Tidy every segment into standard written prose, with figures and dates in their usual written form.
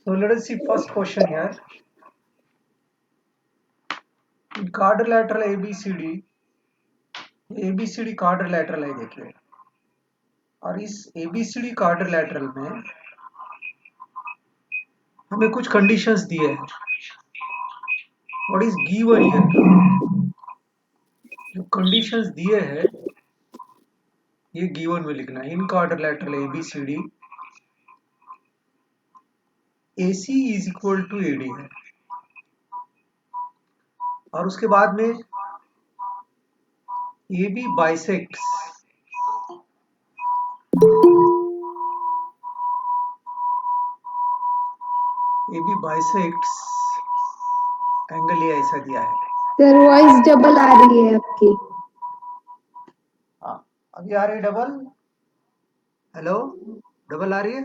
So let us see first question here. In quadrilateral ABCD quadrilateral है देखिए, और इस ABCD quadrilateral में हमें कुछ कंडीशंस दिए हैं. What is given here? जो कंडीशंस दिए हैं ये गिवन में लिखना है. In quadrilateral ABCD AC is equal to AD है, और उसके बाद में AB बाइसेक्ट्स एंगल ये ऐसा दिया है. सर वॉइस डबल आ रही है आपकी. हाँ, अभी आ रही है डबल. हेलो, डबल आ रही है.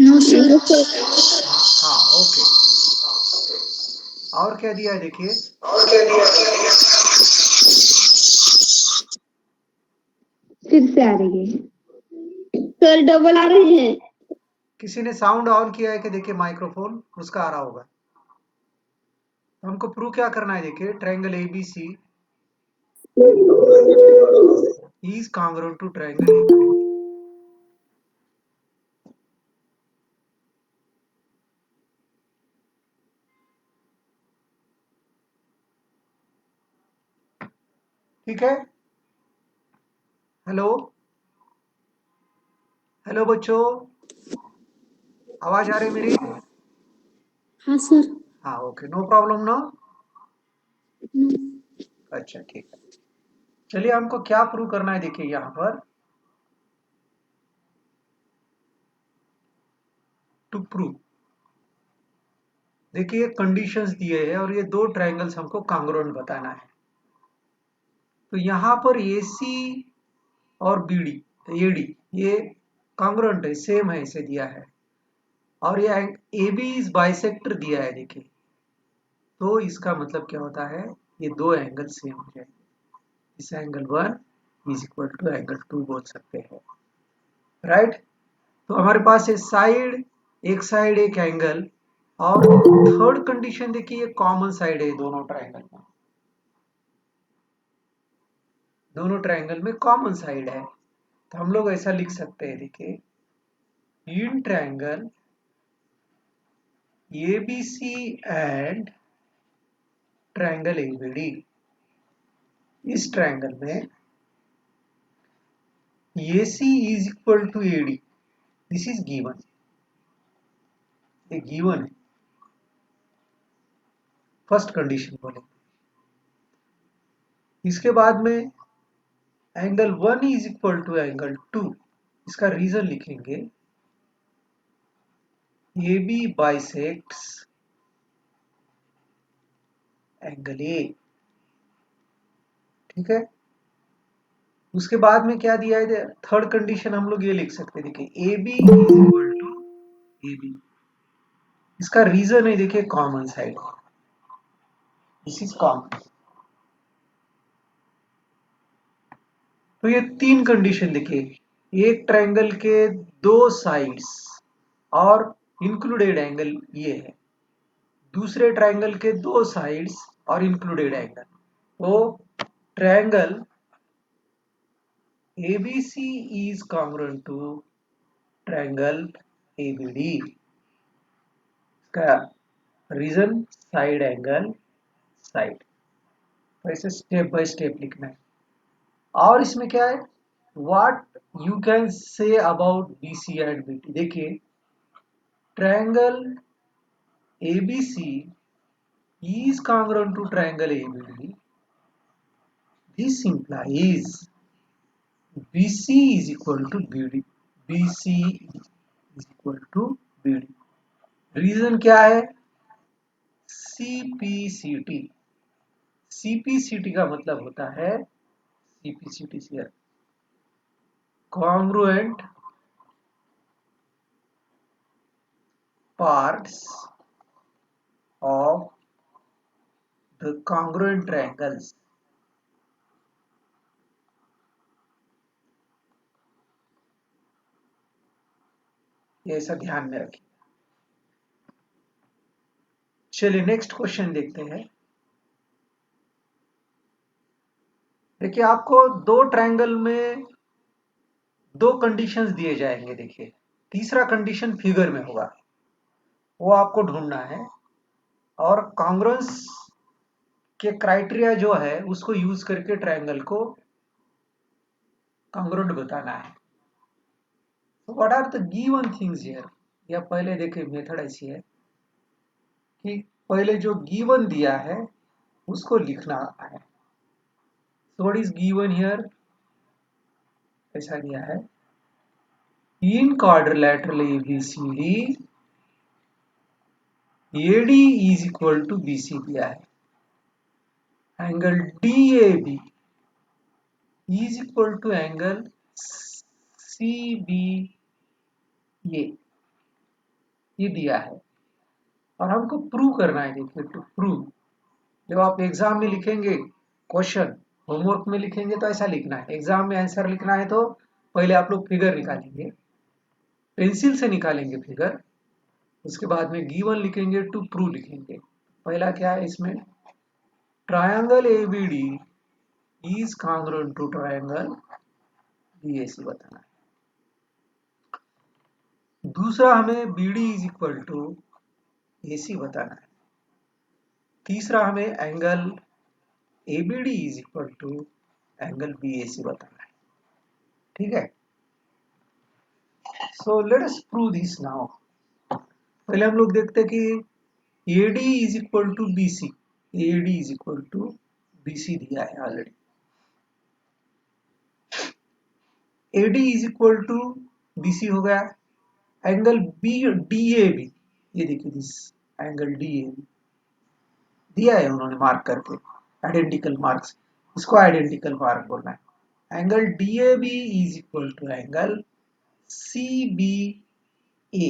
No sir. हाँ, ओके. और क्या दिया है देखिए, फिर से आ रही है. सर डबल आ रही है. किसी ने साउंड ऑन किया है कि देखिए माइक्रोफोन उसका आ रहा होगा. हमको प्रूव क्या करना है देखिए, triangle ABC is congruent to triangle ABD. ठीक है. हेलो हेलो बच्चों, आवाज आ रही है मेरी? हाँ सर. हाँ, ओके, नो प्रॉब्लम ना. अच्छा, ठीक है. चलिए, हमको क्या प्रूव करना है देखिए यहाँ पर. टू प्रूव देखिए कंडीशंस दिए हैं और ये दो ट्रायंगल्स हमको कॉन्ग्रुएंट बताना है. तो यहाँ पर AC और BD AD ये कॉन्ग्रुएंट है, सेम है, इसे दिया है. और ये AB इज बाइसेक्टर दिया है देखिए. तो इसका मतलब क्या होता है, ये दो एंगल सेम हो जाएंगे. इस angle 1 is equal to angle 2 बोल सकते हैं, राइट. तो हमारे पास ये साइड, एक साइड एक एंगल, और थर्ड कंडीशन देखिए ये कॉमन साइड है दोनों ट्रायंगल में. दोनों ट्रायंगल में कॉमन साइड है. तो हम लोग ऐसा लिख सकते हैं देखिए, in triangle ABC and triangle ABD, इस ट्रायंगल में AC is equal to AD. This is given, ये गिवन है. फर्स्ट कंडीशन बोले. इसके बाद में angle 1 is equal to angle 2. इसका रीजन लिखेंगे, AB बाइसेक्ट्स एंगल A. ठीक है. उसके बाद में क्या दिया है, थर्ड कंडीशन हम लोग ये लिख सकते हैं देखिए, AB is equal to AB. इसका रीजन है देखिए common side, this is common. तो ये तीन कंडीशन देखिए, एक ट्रायंगल के दो साइड्स और इंक्लूडेड एंगल ये है, दूसरे ट्रायंगल के दो साइड्स और इंक्लूडेड एंगल. तो triangle ABC is congruent to triangle ABD. इसका रीजन साइड एंगल साइड. तो ऐसे स्टेप बाय स्टेप लिखना है. और इसमें क्या है, what you can say about BC and BD. देखिए, triangle ABC is congruent to triangle ABD. This implies BC is equal to BD. BC is equal to BD. Reason क्या है, CPCT. CPCT का मतलब होता है, CPCT से congruent parts of the congruent triangles. ये ऐसा ध्यान में रखिए। चलिए नेक्स्ट क्वेश्चन देखते हैं। देखिए आपको दो ट्रायंगल में दो कंडीशंस दिए जाएंगे। देखिए तीसरा कंडीशन फिगर में होगा, वो आपको ढूंढना है, और कॉन्ग्रुएंस के क्राइटेरिया जो है उसको यूज करके ट्रायंगल को कॉन्ग्रुएंट बताना है। तो what are the given things here? या पहले देखिए मेथड ऐसी है कि पहले जो गिवन दिया है उसको लिखना है। So what is given here? ऐसा दिया है, in quadrilateral ABCD AD is equal to BC दिया है, angle DAB is equal to angle CBA, ये दिया है। और हमको प्रूव करना है। देखिए टू प्रूव, जब आप एग्जाम में लिखेंगे क्वेश्चन, होमवर्क में लिखेंगे तो ऐसा लिखना है, एग्जाम में आंसर लिखना है तो पहले आप लोग फिगर निकालेंगे, पेंसिल से निकालेंगे फिगर, उसके बाद में गिवन लिखेंगे, टू प्रूव लिखेंगे। पहला क्या है इसमें, triangle ABD is congruent to triangle BAC बताना है। दूसरा हमें BD is equal to AC बताना है। तीसरा हमें angle ABD is equal to angle BAC बताना है। ठीक है, so let us prove this now. पहले हम लोग देखते हैं कि AD is equal to BC, AD is equal to BC दिया है already. AD is equal to BC हो गया, एंगल DAB, ये देखिए दिस एंगल DAB दिया है उन्होंने मार्क करके, आइडेंटिकल मार्क्स, इसको आइडेंटिकल मार्क बोलना है। Angle DAB is equal to angle CBA।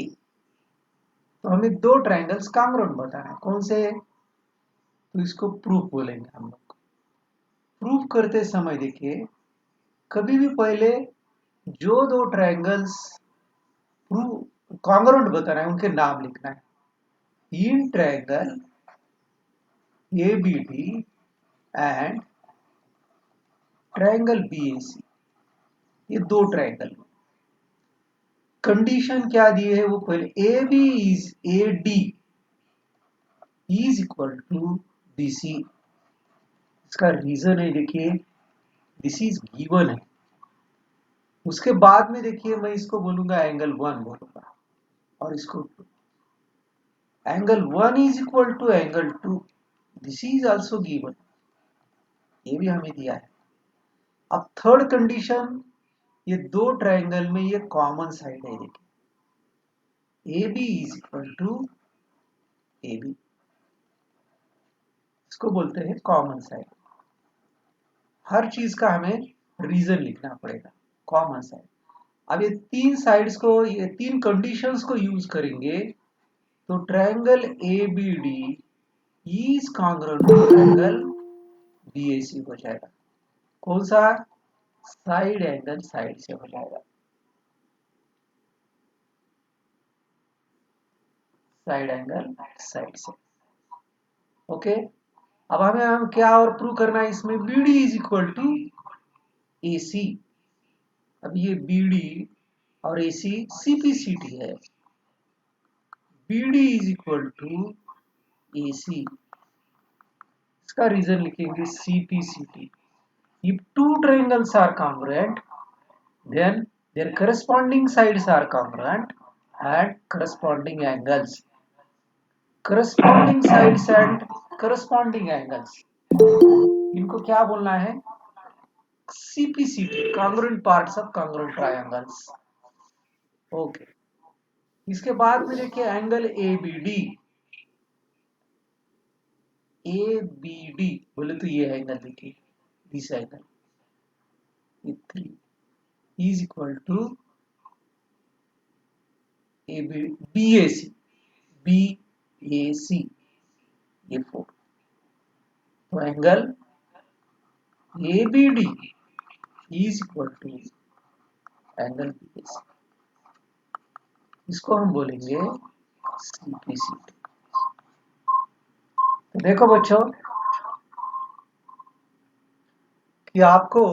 तो हमें दो ट्रायंगल्स कॉन्ग्रुएंट बताना है, कौन से? तो इसको प्रूफ बोलेंगे हम लोग। प्रूफ करते समय देखिए कभी भी पहले जो दो ट्रायंगल्स प्रूफ कॉन्ग्रुएंट बताना है उनके नाम लिखना है। In triangle ABD and triangle BAC, ये दो ट्रायंगल। कंडीशन क्या दी है वो पहले, AD is equal to BC। इसका रीजन है, देखिए दिस इज गिवन है। उसके बाद में देखिए मैं इसको बोलूंगा एंगल 1 बोलूंगा, और इसको angle 1 is equal to angle 2, this is also given, ये भी हमें दिया है। अब थर्ड कंडीशन, ये दो ट्रायंगल में ये कॉमन साइड है। देखिए AB is equal to AB, इसको बोलते हैं कॉमन साइड। हर चीज का हमें रीजन लिखना पड़ेगा, कॉमन साइड। अब ये तीन साइड्स को, ये तीन कंडीशंस को यूज करेंगे तो triangle ABD is congruent to triangle BAC हो जाएगा। कौन सा? साइड एंगल साइड से हो जाएगा, साइड एंगल साइड से। ओके, अब हमें हम क्या और प्रूव करना है इसमें, BD is equal to AC। अब ये BD और AC CPCT है, BD is equal to AC, इसका रीजन लिखेंगे CPCT। If two triangles are congruent, then their corresponding sides are congruent and corresponding angles. Corresponding sides and corresponding angles, इनको क्या बोलना है? CPCT, congruent parts of congruent triangles। Okay, इसके बाद में देखिए एंगल ABD, ABD बोले तो ये एंगल देखिए, दिस एंगल, ये 3 is equal to BAC, BAC ये 4। तो angle ABD is equal to angle BAC। इसको हम बोलेंगे CPC। तो देखो बच्चों कि आपको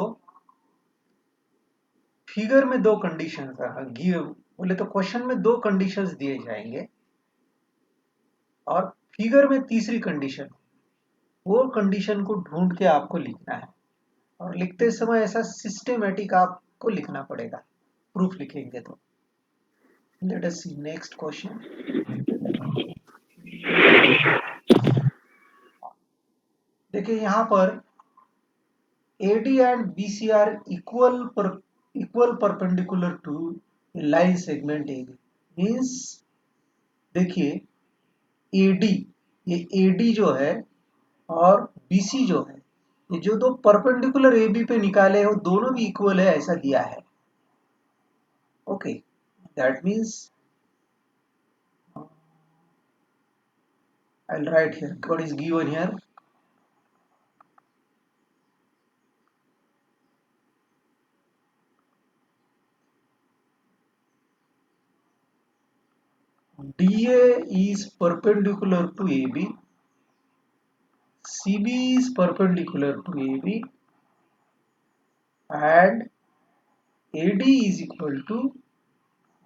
फिगर में दो कंडीशन गिव, बोले तो क्वेश्चन में दो कंडीशंस दिए जाएंगे और फिगर में तीसरी कंडीशन, वो कंडीशन को ढूंढ के आपको लिखना है और लिखते समय ऐसा सिस्टेमेटिक आपको लिखना पड़ेगा, प्रूफ लिखेंगे तो। लेट अस सी नेक्स्ट क्वेश्चन। देखिए यहां पर AD and BC are equal perpendicular to line segment AB। Means देखिए AD, ये AD जो है और BC जो है, ये जो दो परपेंडिकुलर AB पे निकाले हैं वो दोनों भी इक्वल है ऐसा दिया है। Okay, that means I'll write here what is given here। DA is perpendicular to AB, CB is perpendicular to AB and AD is equal to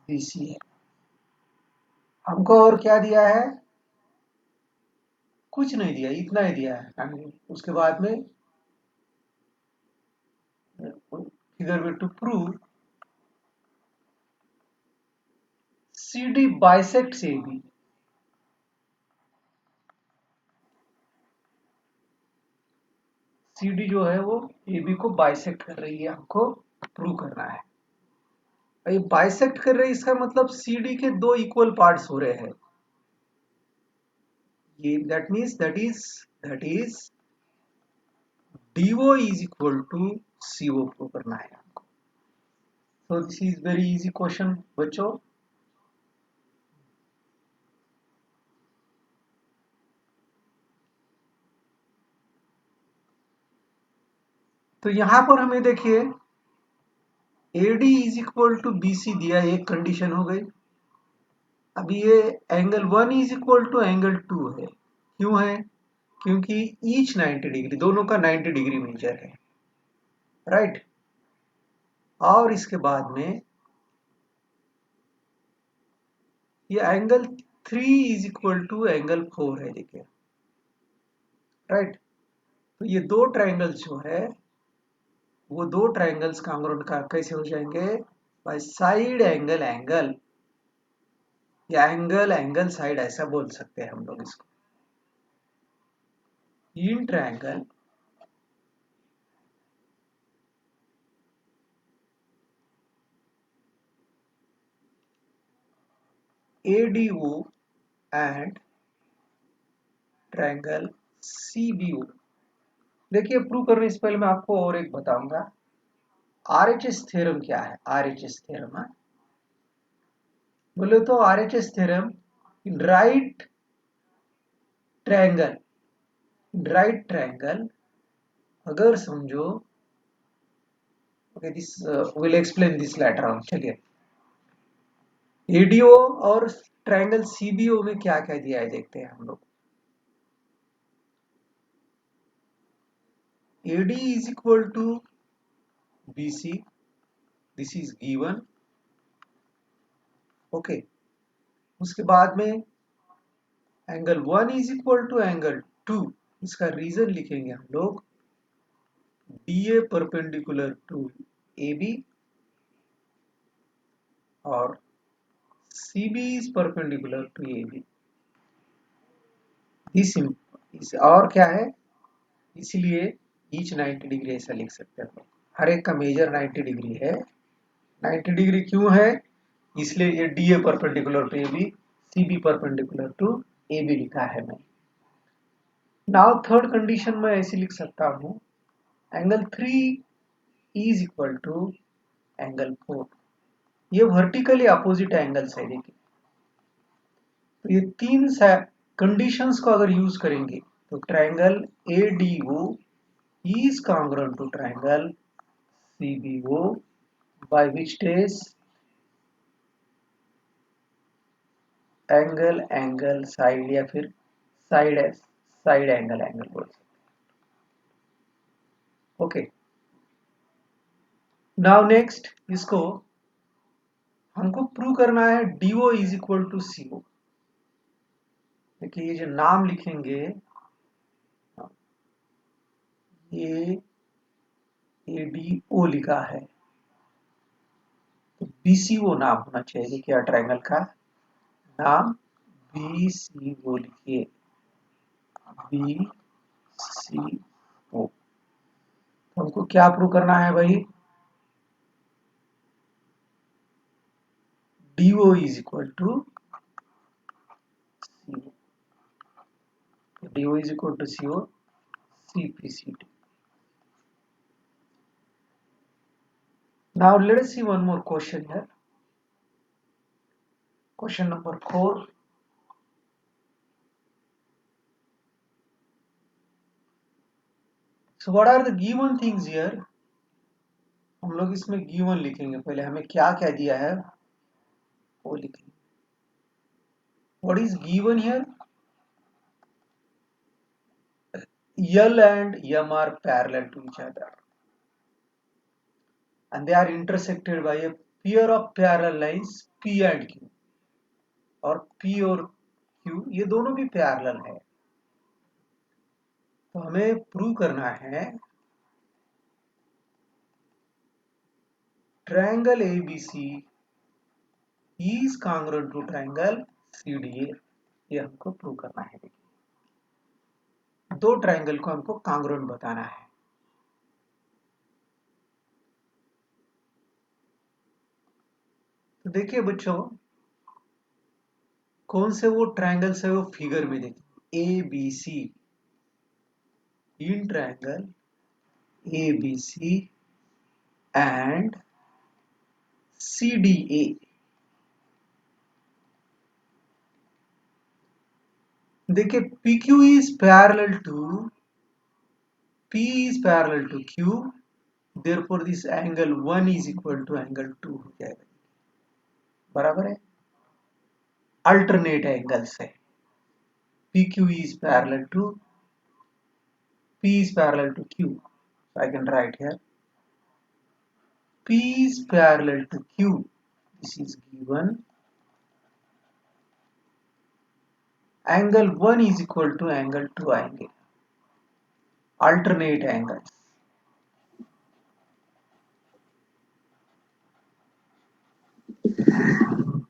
BC है। हमको और क्या दिया है? कुछ नहीं दिया, इतना ही दिया है। उसके बाद में फिगर में to prove CD bisects AB। CD जो है वो AB को बाइसेक्ट कर रही है, हमको प्रूव करना है। ये बाइसेक्ट कर रही है इसका मतलब CD के दो इक्वल पार्ट्स हो रहे हैं। ये that means that is DO is equal to CO prove करना है हमको। So this is very easy question बच्चों। तो यहां पर हमें देखिए AD is equal to BC दिया, एक कंडीशन हो गई। अभी ये angle 1 is equal to angle 2 है। क्यों है? क्योंकि ईच 90 डिग्री, दोनों का 90 डिग्री मेजर है, राइट। और इसके बाद में ये angle 3 is equal to angle 4 है, देखिए, राइट। तो ये दो ट्रायंगल्स जो है वो दो ट्रायंगल्स कांग्रुएंट का कैसे हो जाएंगे? बाय साइड एंगल एंगल, या एंगल एंगल साइड ऐसा बोल सकते हैं हम लोग इसको। In triangle ADO and triangle CBO। देखिए प्रूव करने से पहले मैं आपको और एक बताऊंगा, RHS थ्योरम क्या है। RHS थ्योरम बोले तो RHS theorem in right triangle अगर समझो, okay this will explain this later on. चलिए ADO और ट्रायंगल CBO में क्या क्या दिया है देखते हैं हम लोग। AD is equal to BC, this is given, okay. उसके बाद में angle 1 is equal to angle 2, इसका रीजन लिखेंगे हम लोग। DA परपेंडिकुलर टू AB और CB is perpendicular to AB। और क्या है, इसलिए ईच 90 डिग्री ऐसा लिख सकते हैं हम लोग। हर एक का मेजर 90 डिग्री है। 90 डिग्री क्यों है? इसलिए ये DA perpendicular to AB, CB perpendicular to AB लिखा है मैं। नाउ थर्ड कंडीशन में ऐसे लिख सकता हूं, angle 3 is equal to angle 4। ये वर्टिकली अपोजिट एंगल्स है, देखिए। तो ये तीन कंडीशंस को अगर यूज करेंगे तो triangle ADO is congruent to triangle CBO by which test angle angle side या फिर साइड साइड एंगल एंगल बोल सकते। ओके, नाउ नेक्स्ट इसको हमको प्रूव करना है DO is equal to CO। देखिए ये जो नाम लिखेंगे ये ADO लिखा है, तो BCO नाम होना चाहिए। देखिए ट्रायंगल का नाम BCO लिखिए, BCO। तो हमको क्या प्रूव करना है भाई? DO is equal to CO. DO is equal to CO, CPCD. Now let us see one more question here. Question number 4. So what are the given things here? हम लोग इसमें given लिखेंगे, पहले हमें क्या क्या दिया है वो लिखेंगे। What is given here? L and M are parallel to each other and they are intersected by a pair of parallel lines P and Q, और P और Q ये दोनों भी पैरेलल है। तो हमें प्रूव करना है triangle ABC is congruent to triangle CDA। ये हमको प्रूव करना है। देखिए दो ट्रायंगल को हमको कांग्रुएंट बताना है। तो देखिए बच्चों कौन से वो ट्रायंगल्स है वो फिगर में देखिए ABC in triangle ABC and CDA। देखिए PQ is parallel to P is parallel to Q, therefore this angle 1 is equal to angle 2 हो जाएगा। बराबर है, अल्टरनेट एंगल्स है। PQ is parallel to P is parallel to Q, so I can write here P is parallel to Q, this is given, angle 1 is equal to angle 2 angle, alternate angles।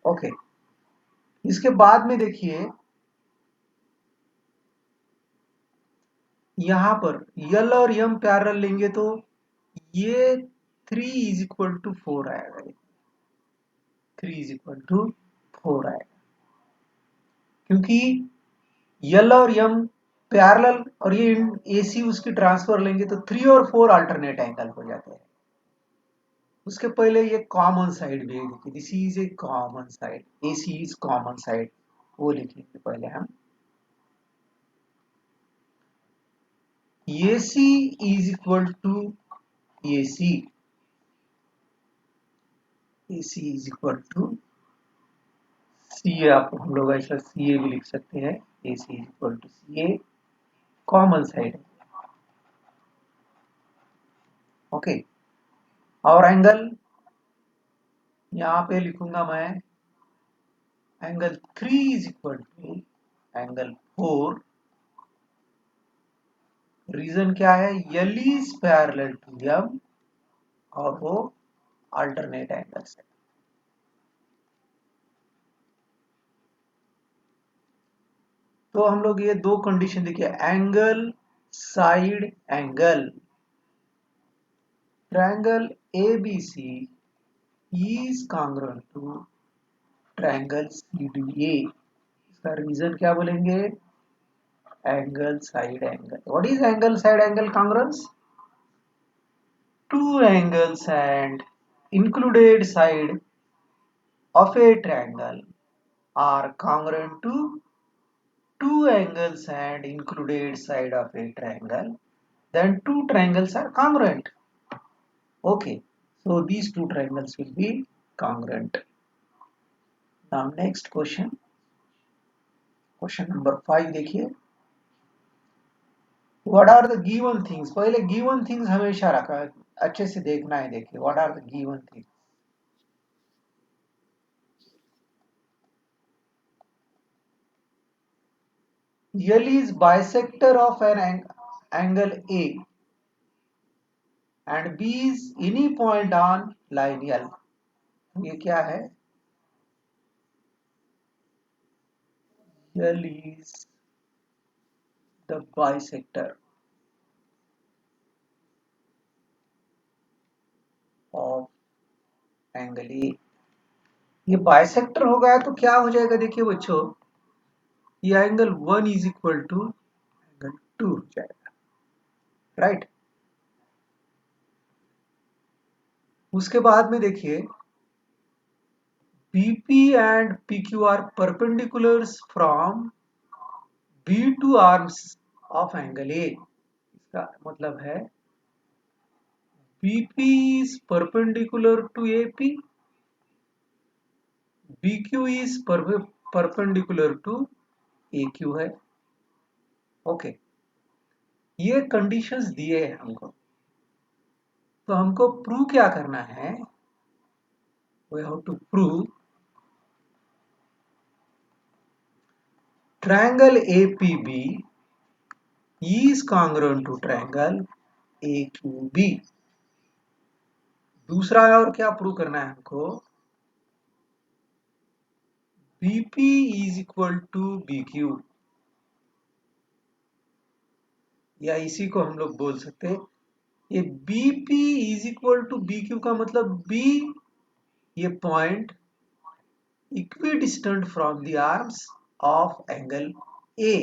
Okay, इसके बाद में देखिए यहां पर L और M parallel लेंगे तो ये 3 इज इक्वल टू 4 आएगा। 3 इज इक्वल टू 4 आएगा क्योंकि L और M पैरेलल और ये AC उसकी ट्रांसफर लेंगे तो 3 और 4 अल्टरनेट एंगल हो जाते हैं। उसके पहले ये कॉमन साइड भी है, देखिए this is a common side, AC is common side, वो लिखेंगे पहले हम। AC is equal to AC, AC is equal to CA, आप हम लोग ऐसा CA भी लिख सकते हैं। AC is equal to CA, common side. Okay, और एंगल यहां पे लिखूंगा मैं angle 3 is equal to angle 4। Reason क्या है? L is parallel to M और वो अल्टरनेट एंगल्स है। तो हम लोग ये दो कंडीशन देखिए, angle side angle, triangle ABC is congruent to triangle CDA। इसका रीजन क्या बोलेंगे? Angle side angle. What is angle side angle congruence? Two angles and included side of a triangle are congruent to two angles and included side of a triangle, then two triangles are congruent. Okay, so these two triangles will be congruent. Now next question. Question number 5 देखिए, what are the given things. पहले given things हमेशा रखा है, अच्छे से देखना है। देखिए what are the given things. L is bisector of an angle A and B is any point on line L। ये क्या है? L is the bisector of angle A। ये बाइसेक्टर हो गया तो क्या हो जाएगा? देखिए बच्चों, ये angle 1 is equal to angle 2 हो जाएगा, राइट। उसके बाद में देखिए, BP and PQ are perpendiculars from B to arms of angle A। इसका मतलब है BP is perpendicular to AP, BQ is perpendicular to AQ है। ओके, ये कंडीशंस दिए हैं हमको, तो हमको प्रूव क्या करना है? We have to prove triangle APB is congruent to triangle AQB। दूसरा और क्या प्रूव करना है हमको? BP is equal to BQ, या इसी को हम लोग बोल सकते हैं, ये BP is equal to BQ का मतलब B, ये point equidistant from the arms of angle A।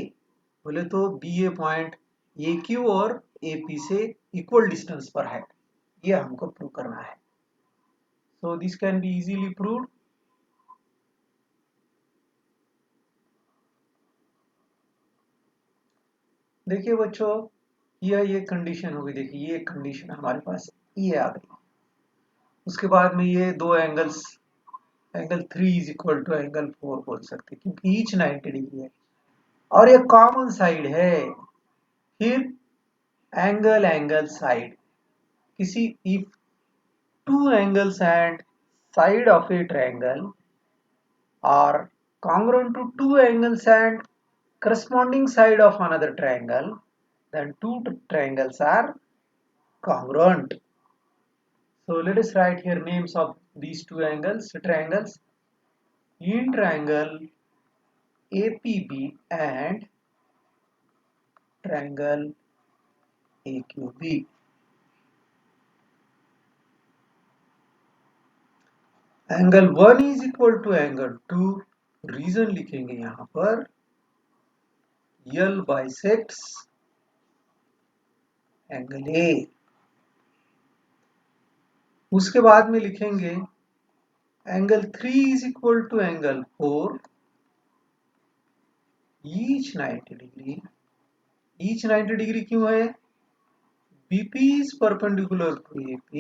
बोले तो B ए पॉइंट AQ और AP से इक्वल डिस्टेंस पर है, ये हमको प्रूव करना है। So this can be easily proved. देखिए बच्चों, ये कंडीशन होगी। देखिए ये कंडीशन हमारे पास ये आ गई। उसके बाद में ये दो angles, angle 3 is equal to angle 4 बोल सकते हैं, क्योंकि ईच 90 डिग्री है और ये कॉमन साइड है। फिर एंगल एंगल साइड, किसी if two angles and side of a triangle are congruent to two angles and corresponding side of another triangle, then two triangles are congruent। So let us write here names of these two triangles. In triangle APB and triangle AQB। Angle 1 is equal to angle 2, reason लिखेंगे यहां पर, L bisects angle A। उसके बाद में लिखेंगे angle 3 is equal to angle 4, each 90 degree. Each 90 degree क्यों है? BP is perpendicular to AP,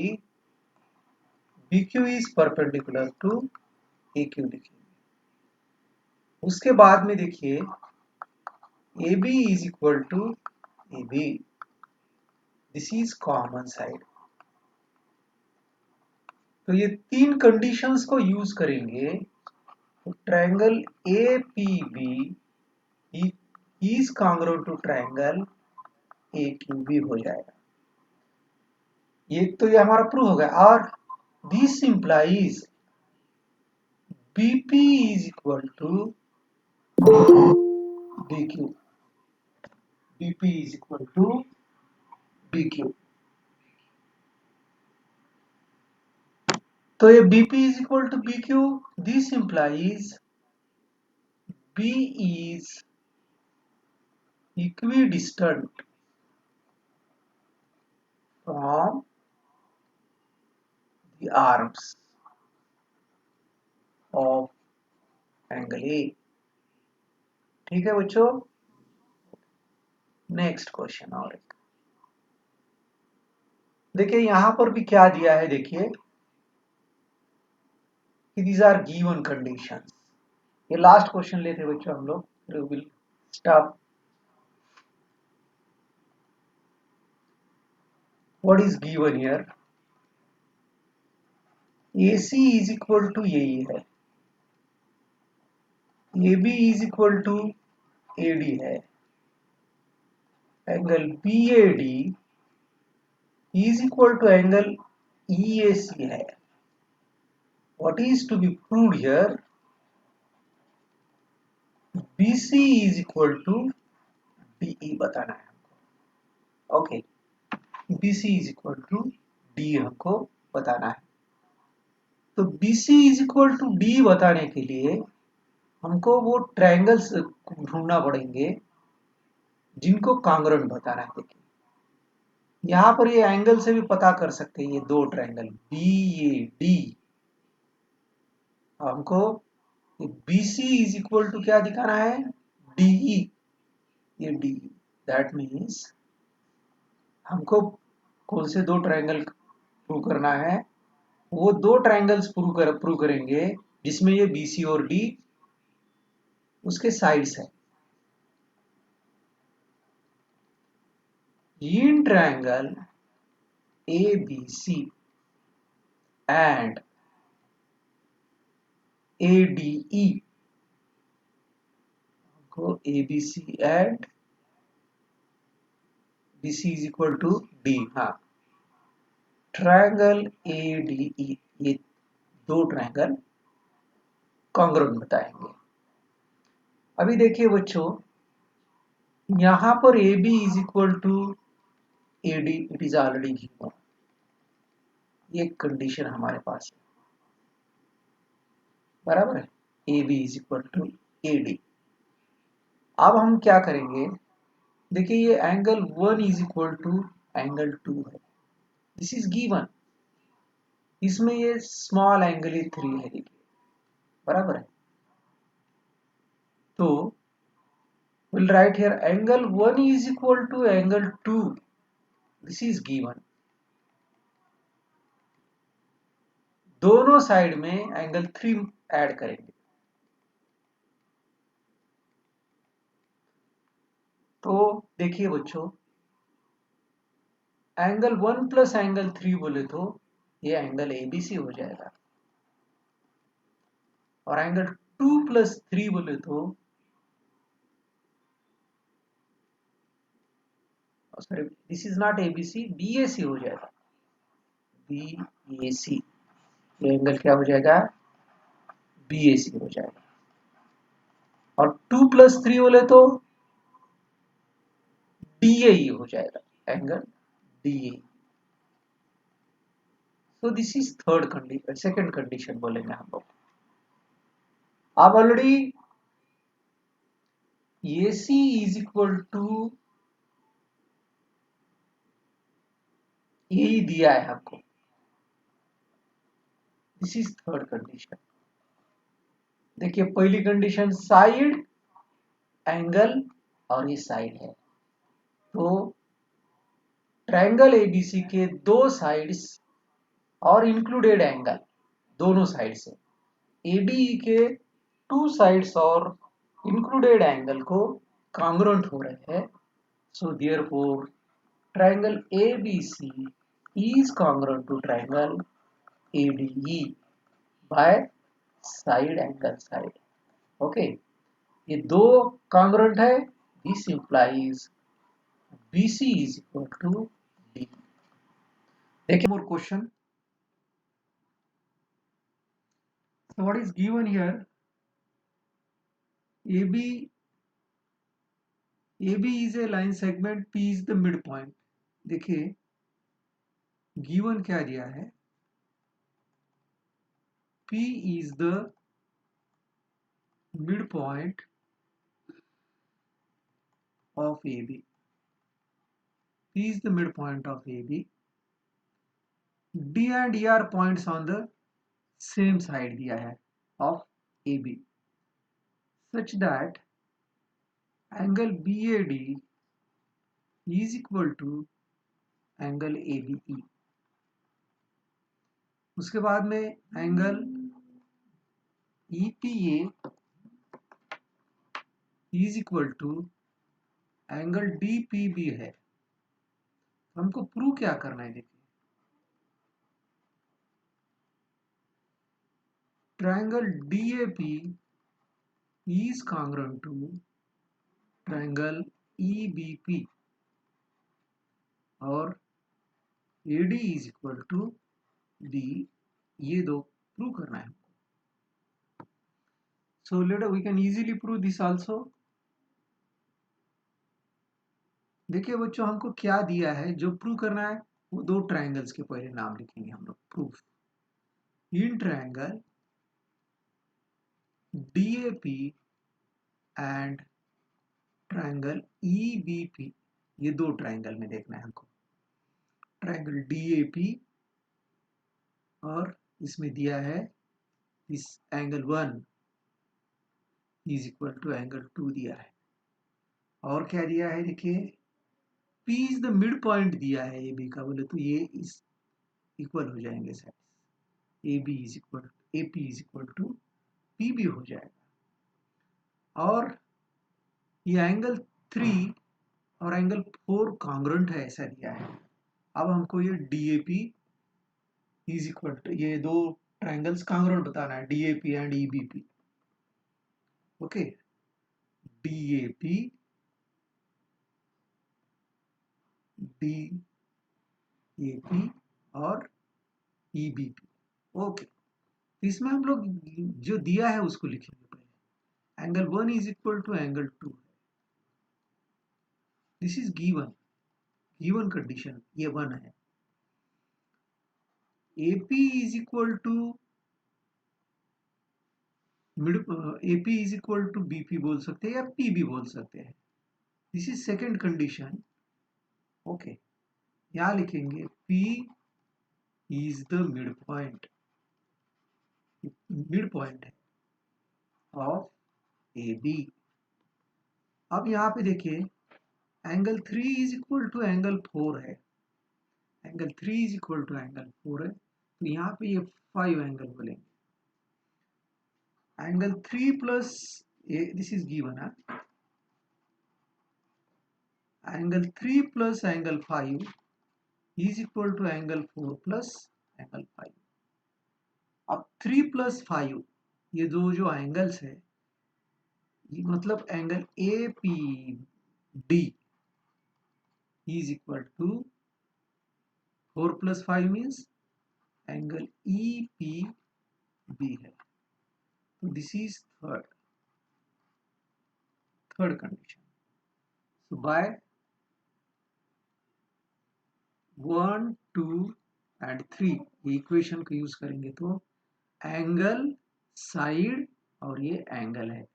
BQ is perpendicular to AQ लिखेंगे। उसके बाद में देखिए AB is equal to AB, this is common side। तो ये तीन कंडीशंस को यूज करेंगे तो triangle APB is congruent to triangle AQB हो जाएगा। ये तो ये हमारा प्रूव हो गया। और this implies BP is equal to BQ, BP is equal to BQ। तो ये BP is equal to BQ, this implies B is equidistant from the arms of angle A। ठीक है बच्चों, नेक्स्ट क्वेश्चन। और एक देखिए यहां पर भी क्या दिया है, देखिए कि these are given conditions। ये लास्ट क्वेश्चन लेते बच्चों हम लोग। We will stop. What is given here? AC is equal to AE है, AB is equal to AD है, angle BAD is equal to angle EAC है. What is to be proved here? BC is equal to DE बताना है हमको. Okay, BC is equal to D हमको बताना है. तो BC is equal to D बताने के लिए हमको वो ट्रायंगल्स ढूंढना पड़ेंगे जिनको कांग्रुएंट बताना है. देखिए यहाँ पर ये एंगल से भी पता कर सकते हैं, ये दो ट्रायंगल BAD हमको BC इज इक्वल टू क्या दिखाना है? DE. ये DE दैट मीन्स हमको कौन से दो ट्रायंगल प्रूव करना है? वो दो ट्रायंगल्स प्रूव करेंगे जिसमें ये BC और D उसके साइड्स है. इन ट्रायंगल ABC एंड ADE को ABC and BC is equal to D. हाँ, ट्रायंगल ADE ये दो ट्रायंगल कांग्रुएंट बताएंगे. अभी देखिए बच्चों, यहां पर AB is equal to AD it is already given. ये कंडीशन हमारे पास है, बराबर है. AB is equal to AD. अब हम क्या करेंगे? देखिए ये angle 1 is equal to angle 2 है, दिस इज गिवन. इसमें ये स्मॉल एंगल ही 3 है, देखिए बराबर है. तो will write here angle 1 is equal to angle 2, this is given. दोनों साइड में एंगल 3 ऐड करेंगे. तो देखिए बच्चों, एंगल 1 प्लस एंगल 3 बोले तो ये एंगल ABC हो जाएगा, और एंगल 2 प्लस 3 बोले तो sorry this is not ABC, BAC हो जाएगा. BAC ये एंगल क्या हो जाएगा? BAC हो जाएगा. और 2 प्लस 3 बोले तो DAE हो जाएगा, angle DAE. So this is third condition, second condition बोलेंगे हम लोग. अब already AC is equal to AE दिया है आपको. This is third condition. देखिए पहली कंडीशन साइड एंगल और ये साइड है, तो ट्रायंगल ABC के दो साइड्स और इंक्लूडेड एंगल दोनों साइड से ADE के टू साइड्स और इंक्लूडेड एंगल को कांग्रुएंट हो रहे हैं. So therefore triangle ABC is congruent to triangle ADE by side angle side. Okay, ये दो कांग्रुएंट है. This implies BC is equal to D. देखिए more question. So what is given here? AB is a line segment, P is the midpoint. देखिए given क्या दिया है? P is the midpoint of AB. P is the midpoint of AB. D and E are points on the same side दिया है of AB, such that angle BAD is equal to angle ABE. उसके बाद में angle EPA is equal to angle D P B है। हमको prove क्या करना है, देखिए triangle D A P is congruent to triangle EBP और AD is equal to B, ये दो प्रूव करना है। So later we can easily prove this also। देखिए बच्चों हमको क्या दिया है, जो प्रूव करना है वो दो ट्रायंगल्स के पहले नाम लिखेंगे हम लोग। Proof in triangle DAP and triangle EBP, ये दो ट्रायंगल में देखना है हमको। ट्रायंगल DAP और इसमें दिया है इस angle 1 is equal to angle 2 दिया है। और क्या दिया है, देखिए P is the mid point दिया है ए बी का, बोले तो ये इस इक्वल हो जाएंगे sides. A B is equal A P is equal to P B हो जाएगा। और ये एंगल 3 और एंगल 4 कॉन्ग्रुएंट है ऐसा दिया है। अब हमको ये D A P is equal to, ये दो ट्रायंगल्स कॉन्ग्रुएंट बताना है, D A P and E B P. Okay, D A P D A P और ई बी पी। ओके, इसमें हम लोग जो दिया है उसको लिखेंगे पहले। Angle 1 is equal to angle 2 है, दिस इज गिवन कंडीशन, ये 1 है। AP is equal to AP is equal to BP बोल सकते हैं या P भी बोल सकते हैं। This is second condition. Okay, यहां लिखेंगे P is the mid point है ऑफ AB। अब यहां पे देखिए angle 3 is equal to angle 4 है, angle 3 is equal to angle 4 है, तो यहाँ पे ये 5 एंगल बोलेंगे। Angle 3 plus this is given है, angle 3 plus angle 5 is equal to angle 4 plus angle 5। अब 3 प्लस 5 ये दो जो एंगल्स है, ये मतलब angle A P D is equal to 4 plus 5 means angle E P B है। तो this is third condition. So by 1 2 and 3 equation को यूज करेंगे तो एंगल साइड और ये एंगल है,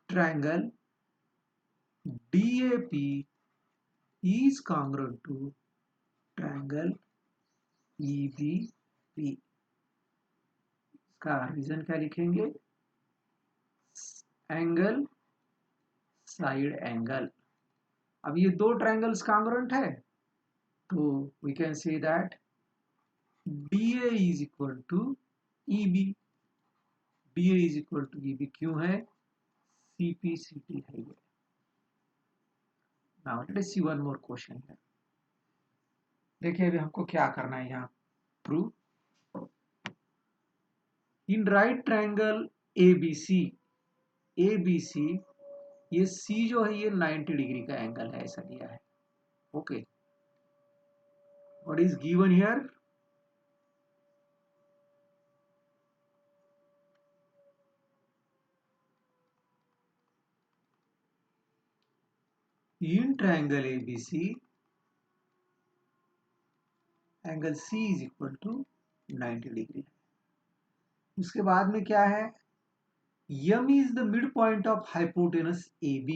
triangle DAP is congruent to triangle EBP। इसका reason क्या लिखेंगे, एंगल साइड एंगल। अब ये दो ट्रायंगल्स कॉन्ग्रुएंट है तो we can say that DA is equal to EB। DA is equal to EB क्यों है, CPCT है ये। Now let us see one more question here। देखिए अभी हमको क्या करना है यहाँ prove. In right triangle ABC ये C जो है ये 90 डिग्री का एंगल है ऐसा दिया है। Okay, what is given here, in triangle ABC angle C is equal to 90 degree. उसके बाद में क्या है, M is the midpoint of hypotenuse AB।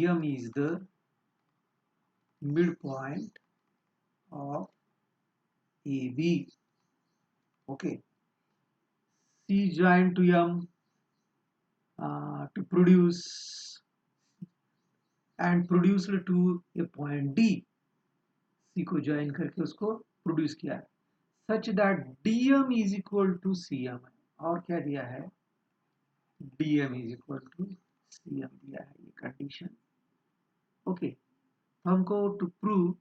M is the midpoint of AB। Okay, C joined to M to produce and produced to a point D। C को join करके उसको produce किया है। Such that DM is equal to CM है। और क्या दिया है, DM is equal to CM दिया है, ये कंडीशन। ओके, तो हमको टू प्रूव,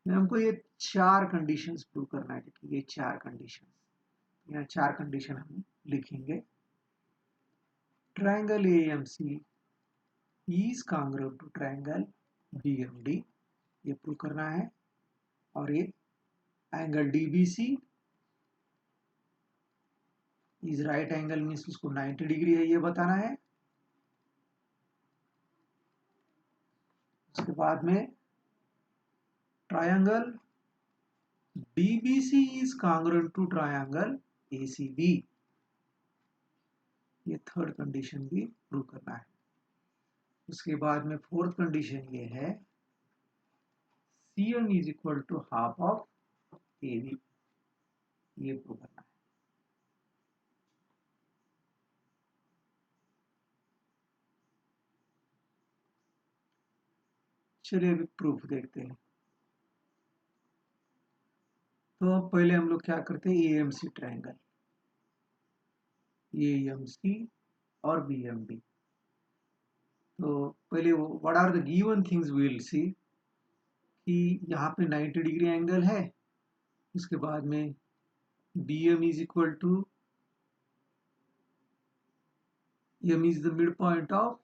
हमको ये चार कंडीशंस प्रूव करना है। देखिए ये चार कंडीशंस, यहाँ चार कंडीशन हम लिखेंगे। Triangle AMC is congruent to triangle BMD, ये प्रूव करना है। और ये angle DBC is right angle means उसको 90 डिग्री है, ये बताना है। उसके बाद में triangle DBC is congruent to triangle ACB, ये थर्ड कंडीशन भी प्रूव करना है। उसके बाद में फोर्थ कंडीशन ये है, CM is equal to half of AB, ये प्रूव करना है। चलिए अभी प्रूफ देखते हैं। तो अब पहले हम लोग क्या करते हैं, AMC ट्रायंगल, AMC और BMD। तो पहले what are the given things we will see, कि यहाँ पे 90 डिग्री एंगल है। उसके बाद में BM is equal to, M is the mid point of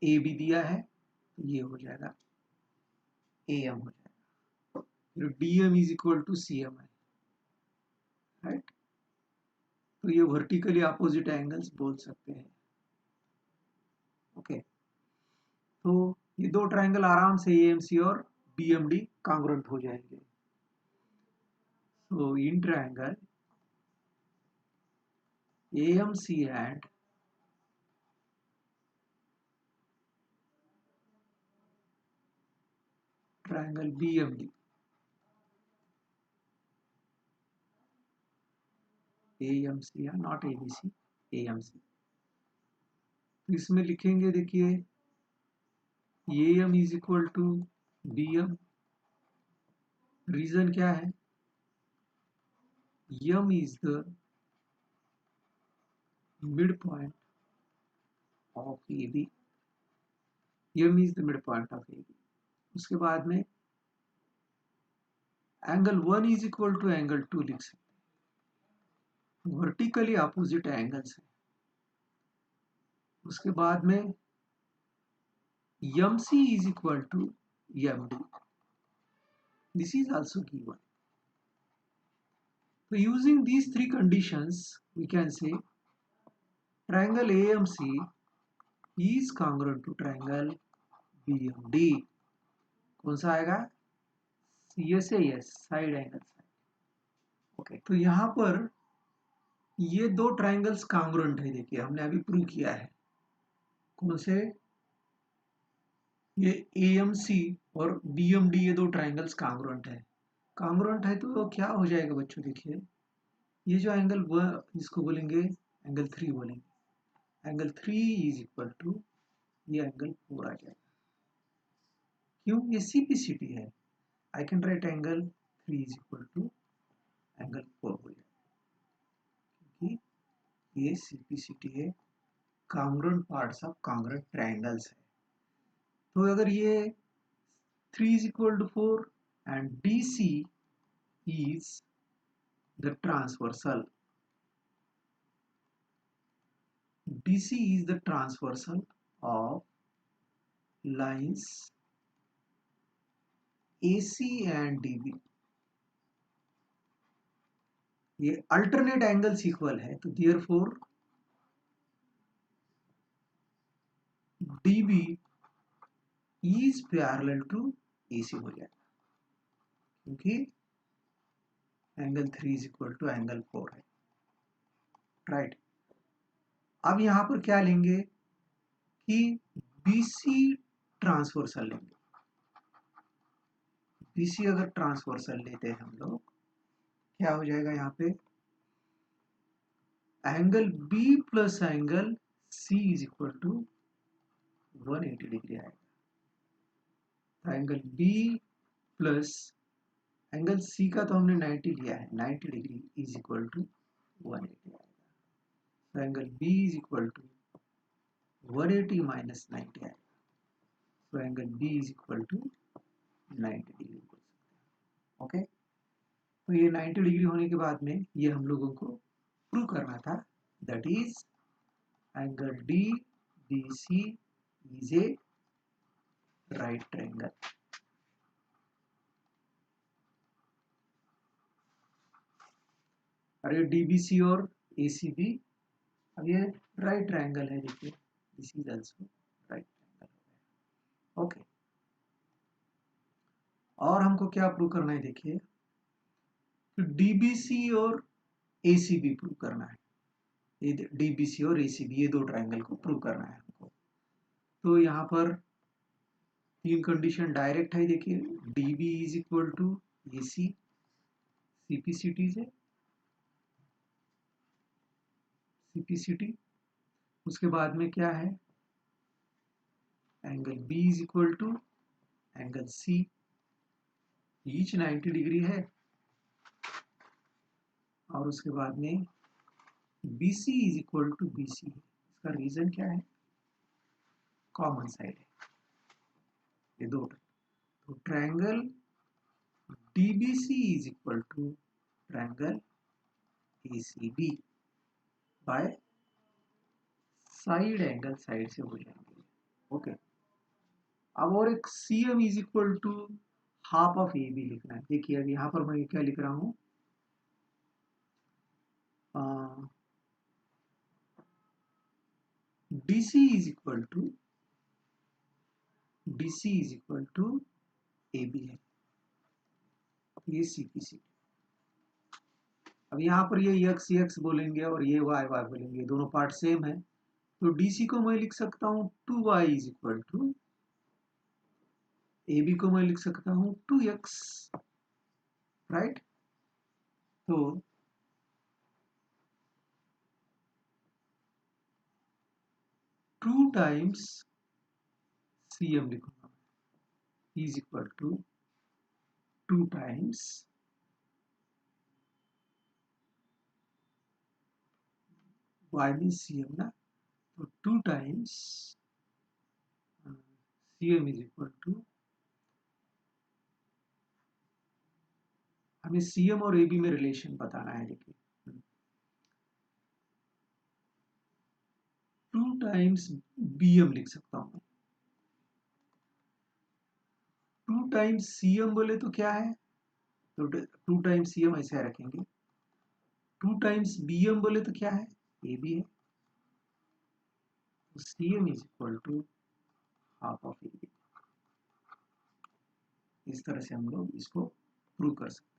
AB दिया है, तो ये हो जाएगा AM हो जाएगा। फिर DM is equal to CM है, राइट। तो ये वर्टिकली अपोजिट एंगल्स बोल सकते हैं। ओके, तो ये दो ट्रायंगल आराम से AMC और BMD कांग्रुएंट हो जाएंगे। So in triangle AMC and triangle BMD, AMC या नॉट ABC, AMC, तो इसमें लिखेंगे, देखिए AM is equal to BM। Reason क्या है, M is the mid point of AB, M is the mid point of AB। उसके बाद में angle 1 is equal to angle 2 लिख सकते, वर्टिकली अपोजिट एंगल्स है। उसके बाद में MC is equal to MD. This is also given. So using these three conditions, we can say triangle AMC is congruent to triangle BMD. कौन सा आएगा, CSAS, side angle side. Okay, तो यहाँ पर ये दो ट्रायंगल्स कॉन्ग्रुएंट है। देखिए हमने अभी प्रूव किया है, कौन से, ये AMC और BMD, ये दो ट्रायंगल्स कॉन्ग्रुएंट है। कॉन्ग्रुएंट है तो क्या हो जाएगा बच्चों, देखिए ये जो एंगल इसको बोलेंगे एंगल 3 बोलेंगे। एंगल 3 इज इक्वल टू ये एंगल 4 आ जाएगा। क्यों, ये CPCT है। I can write angle 3 is equal to angle 4 हो जाएगा, क्योंकि ये CPCT है, congruent parts of congruent triangles है। तो अगर ये 3 is equal to 4 and DC is the transversal, DC is the transversal of lines AC and DB, ये अल्टरनेट एंगल्स इक्वल है, तो therefore DB is parallel to AC हो जाएगा, क्योंकि angle 3 is equal to angle 4 है, right. अब यहां पर क्या लेंगे कि BC ट्रांसवर्सल लेंगे। BC अगर ट्रांसवर्सल लेते हैं हम लोग, क्या हो जाएगा यहाँ पे, angle B plus angle C is equal to 180 degree आएगा। तो angle B plus angle C का तो हमने 90 लिया है, 90 डिग्री इज इक्वल टू 180 आएगा। तो angle B is equal to 180 minus 90 आएगा। तो angle B is equal to 90 degree बोल सकते हैं। ओके, तो ये 90 डिग्री होने के बाद में ये हम लोगों को प्रूव करना था, that is angle D B C is a right triangle. अरे डीबीसी और एसीबी, अब ये राइट ट्रायंगल है, देखिए this is also right triangle हो गया। ओके, और हमको क्या प्रूव करना है, देखिए डीबीसी और एसीबी प्रूव करना है। ये डीबीसी और एसीबी ये दो ट्रायंगल को प्रूव करना है हमको। तो यहाँ पर तीन कंडीशन डायरेक्ट है, देखिए DB is equal to AC CPCT से सीपीसीटी। उसके बाद में क्या है, angle B is equal to angle C, each 90 degree है। और उसके बाद में B C is equal to B C. इसका रीजन क्या है, कॉमन साइड है ये दो। तो triangle DBC is equal to triangle ACB by side angle, side से हो जाएंगे। ओके, अब और एक C M is equal to half of A B लिखना है। देखिए अब यहाँ पर मैं क्या लिख रहा हूँ, DC is equal to A B है, ये सी पी सी। अब यहाँ पर ये एक्स एक्स बोलेंगे और ये वाई वाई बोलेंगे, दोनों पार्ट सेम है। तो DC को मैं लिख सकता हूँ 2y is equal to, A B को मैं लिख सकता हूँ 2x, राइट। तो 2 टाइम्स सी एम लिखूंगा is equal to 2 times y means C M ना, तो 2 times C M is equal to, हमें सी एम और ए बी में रिलेशन बताना है। देखिए 2 टाइम्स बी एम लिख सकता हूँ मैं। 2 टाइम्स सी एम बोले तो क्या है, तो 2 टाइम्स सी एम ऐसे रखेंगे। 2 टाइम्स बी एम बोले तो क्या है, ए बी है। तो C M is equal to half of A B. इस तरह से हम लोग इसको प्रूव कर सकते हैं।